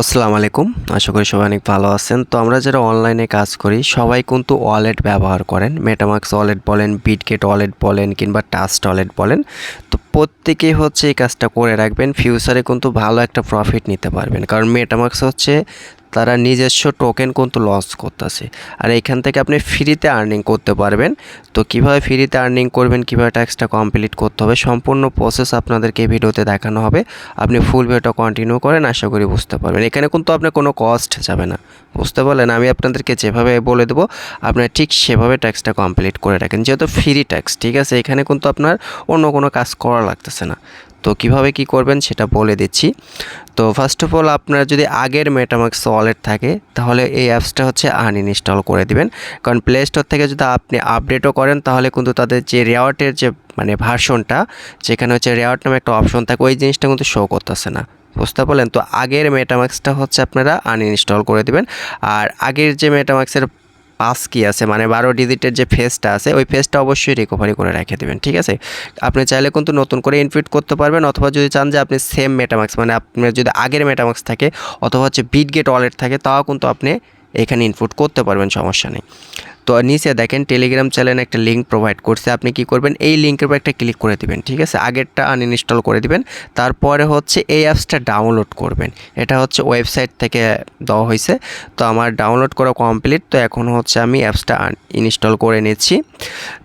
আসসালামু আলাইকুম। আশা করি সবাই অনেক ভালো আছেন। তো আমরা যারা অনলাইনে কাজ করি সবাই কিন্তু ওয়ালেট ব্যবহার করেন। মেটামাক্স ওয়ালেট বলেন, বিটগেট ওয়ালেট বলেন কিংবা ট্রাস্ট ওয়ালেট বলেন। তো প্রত্যেকেই হচ্ছে এই কাজটা করে রাখবেন। ফিউচারে কিন্তু ভালো একটা প্রফিট নিতে পারবেন। কারণ মেটামাক্স হচ্ছে তারা নিজস্ব টোকেন কিন্তু লঞ্চ করতেছে। আর এইখান থেকে আপনি ফ্রিতে আর্নিং করতে পারবেন। তো কিভাবে ফ্রিতে আর্নিং করবেন, কিভাবে ট্যাক্সটা কমপ্লিট করতে হবে, সম্পূর্ণ প্রসেস আপনাদেরকে এই ভিডিওতে দেখানো হবে। আপনি ফুল ভিডিওটা কন্টিনিউ করেন, আশা করি বুঝতে পারবেন। এখানে কিন্তু আপনার কোনো কস্ট যাবে না, বুঝতে পারলেন? আমি আপনাদেরকে যেভাবে বলে দেবো আপনার ঠিক সেভাবে ট্যাক্সটা কমপ্লিট করে রাখেন, যেহেতু ফ্রি ট্যাক্স, ঠিক আছে? এখানে কিন্তু আপনার অন্য কোনো কাজ করা লাগতেছে না। তো কিভাবে কি করবেন সেটা বলে দিচ্ছি। তো ফার্স্ট অফ অল আপনার যদি আগের মেটামাক্স ওয়ালেট থাকে তাহলে এই অ্যাপসটা হচ্ছে আনইনস্টল করে দিবেন। কারণ প্লে স্টোর থেকে যদি আপনি আপডেটও করেন তাহলে কিন্তু তাদের যে রেওয়ার্ডের যে ভার্সনটা, যেখানে হচ্ছে রেওয়ার্ড নামে একটা অপশন থাকে, ওই জিনিসটা কিন্তু শো করতেছে না, বুঝতে পারলেন? তো আগের মেটামাক্সটা হচ্ছে আপনারা আনইনস্টল করে দিবেন। আর আগের যে মেটামাক্সের পাস কি আছে, 12 ডিজিটের যে ফেসটা আছে, ওই ফেসটা অবশ্যই রিকভারি করে রেখে দেবেন, ঠিক আছে? আপনি চাইলে কিন্তু নতুন করে ইনপুট করতে পারবেন, অথবা যদি চান যে আপনি সেম মেটামাক্স, আপনার যদি আগের মেটামাক্স থাকে অথবা হচ্ছে বিটগেট ওয়ালেট থাকে, তাও কিন্তু আপনি এখানে ইনপুট করতে পারবেন, সমস্যা নেই। তো নিচে দেখেন টেলিগ্রাম চ্যানেলে একটা লিঙ্ক প্রোভাইড করছে। আপনি কি করবেন, এই লিঙ্কের উপর একটা ক্লিক করে দিবেন, ঠিক আছে? আগেরটা আনইনস্টল করে দিবেন। তারপরে হচ্ছে এই অ্যাপসটা ডাউনলোড করবেন। এটা হচ্ছে ওয়েবসাইট থেকে দেওয়া হয়েছে। তো আমার ডাউনলোড করা কমপ্লিট। তো এখন হচ্ছে আমি অ্যাপসটা ইনস্টল করে নিচ্ছি।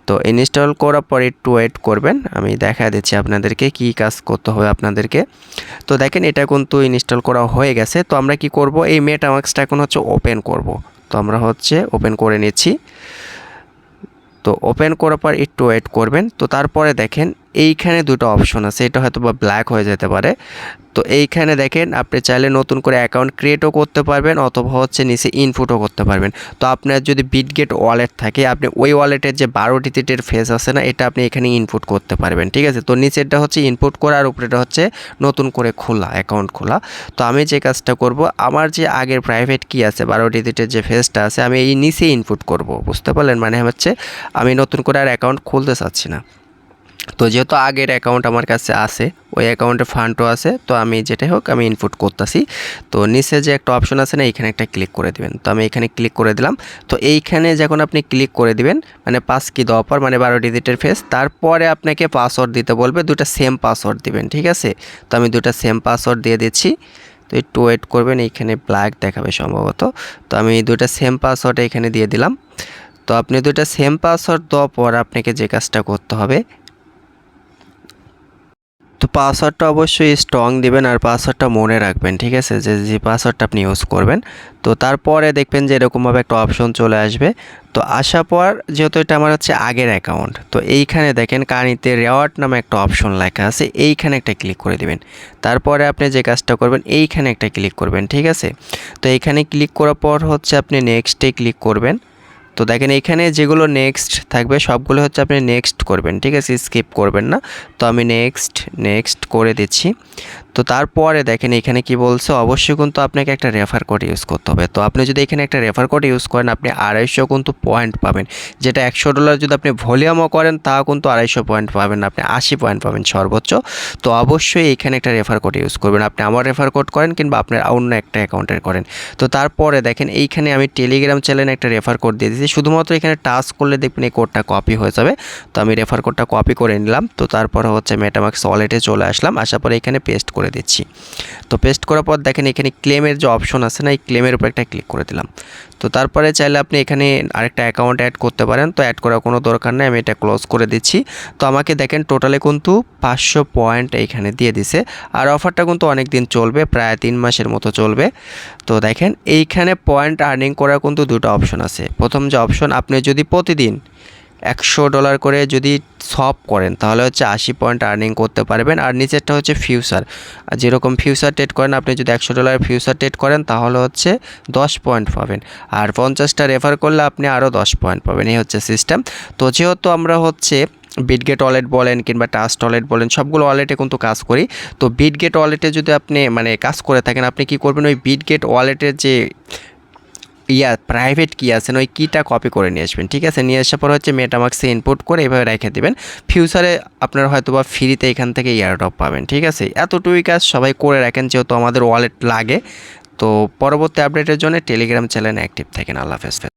তো ইনস্টল করার পর একটু ওয়েট করবেন, আমি দেখা দিচ্ছি আপনাদেরকে কি কাজ করতে হবে আপনাদেরকে। তো দেখেন এটা কিন্তু ইনস্টল করা হয়ে গেছে। তো আমরা কি করব, এই মেটামাক্সটা এখন হচ্ছে ওপেন করব। তো আমরা হচ্ছে ওপেন করে নিচ্ছি। তো ওপেন করার পর একটু ওয়েট করবেন। তো তারপরে দেখেন এইখানে দুটো অপশন আছে, এটা হয়তো বা ব্ল্যাক হয়ে যেতে পারে। তো এইখানে দেখেন আপনি চাইলে নতুন করে অ্যাকাউন্ট ক্রিয়েটও করতে পারবেন, অথবা হচ্ছে নিচে ইনপুটও করতে পারবেন। তো আপনার যদি বিটগেট ওয়ালেট থাকে, আপনি ওই ওয়ালেটের যে 12 ডিজিটের ফেস আছে না, এটা আপনি এখানে ইনপুট করতে পারবেন, ঠিক আছে? তো নিচেরটা হচ্ছে ইনপুট করা, আর উপরেটা হচ্ছে নতুন করে খোলা, অ্যাকাউন্ট খোলা। তো আমি যে কাজটা করব, আমার যে আগের প্রাইভেট কি আছে, 12 ডিজিটের যে ফেসটা আছে, আমি এই নিচে ইনপুট করব, বুঝতে পারলেন? হচ্ছে আমি নতুন করে আর অ্যাকাউন্ট খুলতে চাচ্ছি না। তো যেহেতু আগের অ্যাকাউন্ট আমার কাছে আছে, ওই অ্যাকাউন্টে ফান্ডও আছে, তো আমি যেটাই হোক আমি ইনপুট করতেছি। তো নিচে যে একটা অপশন আছে না, এইখানে একটা ক্লিক করে দিবেন। তো আমি এখানে ক্লিক করে দিলাম। তো এইখানে যখন আপনি ক্লিক করে দিবেন, পাস কি দেওয়ার পর 12 ডিজিটের ফেস, তারপরে আপনাকে পাসওয়ার্ড দিতে বলবে, দুটো সেম পাসওয়ার্ড দিবেন, ঠিক আছে? তো আমি দুটো সেম পাসওয়ার্ড দিয়ে দিচ্ছি। তো একটু ওয়েট করবেন, এইখানে ব্ল্যাক দেখাবে সম্ভবত। তো আমি দুটো সেম পাসওয়ার্ড এখানে দিয়ে দিলাম। তো আপনি দুটো সেম পাসওয়ার্ড দেওয়ার পর আপনাকে যে কাজটা করতে হবে, তো পাসওয়ার্ডটা অবশ্যই স্ট্রং দিবেন, আর পাসওয়ার্ডটা মনে রাখবেন, ঠিক আছে? যে পাসওয়ার্ডটা আপনি ইউজ করবেন। তো তারপরে দেখবেন যে এরকমভাবে একটা অপশন চলে আসবে। তো আসার পর যেহেতু এটা আমার হচ্ছে আগের অ্যাকাউন্ট, তো এইখানে দেখেন কানিতে রেওয়ার্ড নামে একটা অপশন লেখা আছে, এইখানে একটা ক্লিক করে দিবেন। তারপরে আপনি যে কাজটা করবেন, এইখানে একটা ক্লিক করবেন, ঠিক আছে? তো এইখানে ক্লিক করার পর হচ্ছে আপনি নেক্সটে ক্লিক করবেন। তো দেখেন এখানে যেগুলো নেক্সট থাকবে সবগুলো হচ্ছে আপনি নেক্সট করবেন, ঠিক আছে? স্কিপ করবেন না। তো আমি নেক্সট করে দিচ্ছি। তো তারপরে দেখেন এখানে কি বলছে, অবশ্যই কিন্তু আপনাকে একটা রেফার কোড ইউজ করতে হবে। তো আপনি যদি এখানে একটা রেফার কোড ইউজ করেন, আপনি 250 কিন্তু পয়েন্ট পাবেন। যেটা $100 যদি আপনি ভলিউমও করেন, তাও কিন্তু 250 পয়েন্ট পাবেন না, আপনি 80 পয়েন্ট পাবেন সর্বোচ্চ। তো অবশ্যই এখানে একটা রেফার কোড ইউজ করবেন। আপনি আমার রেফার কোড করেন কিংবা আপনার অন্য একটা অ্যাকাউন্টের করেন। তো তারপরে দেখেন এইখানে আমি টেলিগ্রাম চ্যানেলে একটা রেফার কোড দিয়ে দিয়েছি, শুধুমাত্র এখানে টাচ করলে দেখবেন এই কোডটা কপি হয়ে যাবে। তো আমি রেফার কোডটা কপি করে নিলাম। তো তারপরে হচ্ছে মেটামাক্স ওয়ালেটে চলে আসলাম, আসার পরে এখানে পেস্ট করে দিচ্ছি। তো পেস্ট করার পর দেখেন এখানে ক্লেমের যে অপশন আছে না, এই ক্লেমের উপর একটা ক্লিক করে দিলাম। তো তারপরে চাইলে আপনি এখানে আরেকটা অ্যাকাউন্ট অ্যাড করতে পারেন, তো অ্যাড করার কোনো দরকার নেই, আমি এটা ক্লোজ করে দিচ্ছি। তো আমাকে দেখেন টোটালে কিন্তু 500 পয়েন্ট এইখানে দিয়ে দিছে। আর অফারটা কিন্তু অনেক দিন চলবে, প্রায় 3 মাসের মতো চলবে। তো দেখেন এইখানে পয়েন্ট আর্নিং করার কিন্তু দুটো অপশন আছে। প্রথম যে অপশন, আপনি যদি প্রতিদিন $100 করে যদি সপ করেন তাহলে হচ্ছে 80 পয়েন্ট আর্নিং করতে পারবেন। আর নিচেরটা হচ্ছে ফিউচার, আর যেরকম ফিউচার ট্রেড করেন, আপনি যদি $100 ফিউচার ট্রেড করেন তাহলে হচ্ছে 10 পয়েন্ট পাবেন। আর 50টা রেফার করলে আপনি আরও 10 পয়েন্ট পাবেন, এই হচ্ছে সিস্টেম। তো যেহেতু আমরা হচ্ছে বিটগেট ওয়ালেট বলেন কিংবা ট্রাস্ট ওয়ালেট বলেন, সবগুলো ওয়ালেটে কিন্তু কাজ করি। তো বিটগেট ওয়ালেটে যদি আপনি কাজ করে থাকেন, আপনি কি করবেন, ওই বিটগেট ওয়ালেটের যে প্রাইভেট কি আছে ওই কিটা কপি করে নিয়ে আসবেন, ঠিক আছে? নিয়ে আসার পর হচ্ছে মেটামাক্সে ইনপুট করে এভাবে রেখে দেবেন। ফিউচারে আপনার হয়তো বা ফ্রিতে এখান থেকে এয়ারড্রপ পাবেন, ঠিক আছে? এতটুকুই কাজ সবাই করে রাখেন, যেহেতু আমাদের ওয়ালেট লাগে। তো পরবর্তী আপডেটের জন্য টেলিগ্রাম চ্যানেলে অ্যাক্টিভ থাকেন। আল্লাহ হাফেজ।